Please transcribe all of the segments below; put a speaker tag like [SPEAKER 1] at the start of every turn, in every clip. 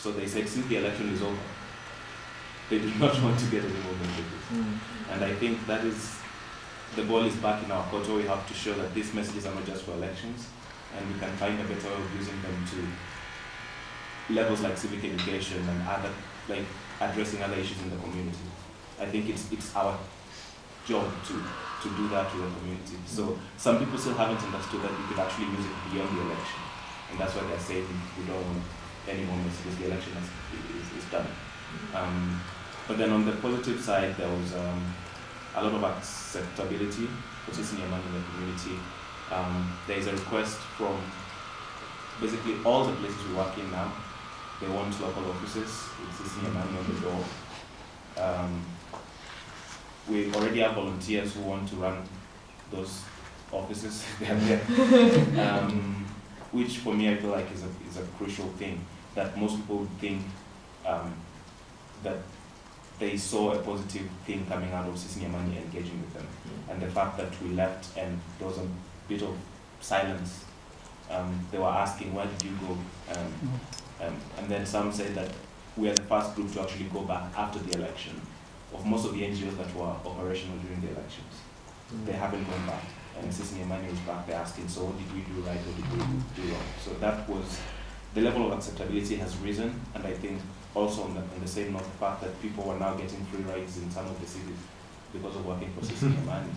[SPEAKER 1] So they said, since the election is over, they do not want to get any more messages. And I think that is, the ball is back in our court, where we have to show that these messages are not just for elections, and we can find a better way of using them to levels like civic education and other, like addressing other issues in the community. I think it's our job to do that to the community. So some people still haven't understood that you could actually use it beyond the election, and that's why they're saying we don't want any more messages. The election is done. But then on the positive side, there was a lot of acceptability for Sisi Amani in the community. There is a request from basically all the places we work in now. They want local offices with Sisi Amani on the door. We already have volunteers who want to run those offices. Which for me I feel like is a crucial thing, that most people would think that they saw a positive thing coming out of Sisi Amani engaging with them. And the fact that we left and there was a bit of silence, they were asking, where did you go? And then some said that we are the first group to actually go back after the election. Of most of the NGOs that were operational during the elections, they haven't gone back. And Sisi Amani was back there asking, so what did we do right, what did we do wrong? So that was, the level of acceptability has risen, and I think also on the same note, the fact that people were now getting free rides in some of the cities because of working for Sisi Amani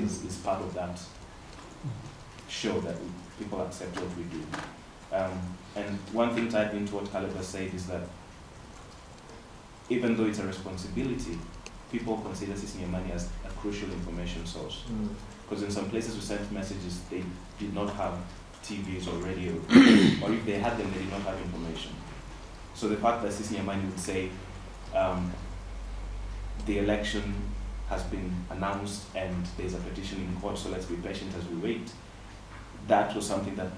[SPEAKER 1] is part of that show that people accept what we do. And one thing tied into what Caleb has said is that even though it's a responsibility, people consider Sisi Amani as a crucial information source. Because in some places we sent messages, they did not have TVs or radio, or if they had them, they did not have information. So the fact that Sisi Amani would say, the election has been announced and there's a petition in court, so let's be patient as we wait, that was something that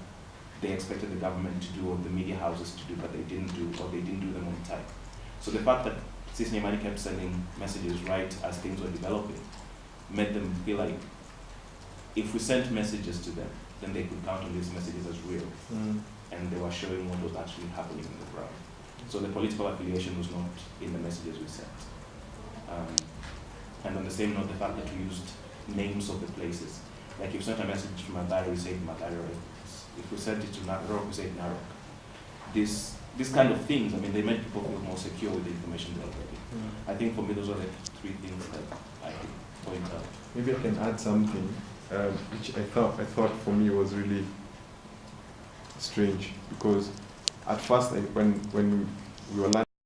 [SPEAKER 1] they expected the government to do or the media houses to do, but they didn't do, or they didn't do them on time. So the fact that Sisi Amani kept sending messages right as things were developing made them feel like if we sent messages to them, then they could count on these messages as real. And they were showing what was actually happening on the ground. So the political affiliation was not in the messages we sent. And on the same note, the fact that we used names of the places. Like if you sent a message to Mathare, we said Mathare. If we sent it to Narok, we said Narok. These kind of things, I mean, they made people feel more secure with the information they were getting. I think for me, those are the three things that I could point out.
[SPEAKER 2] Maybe I can add something, which I thought for me was really strange, because at first, when we were learning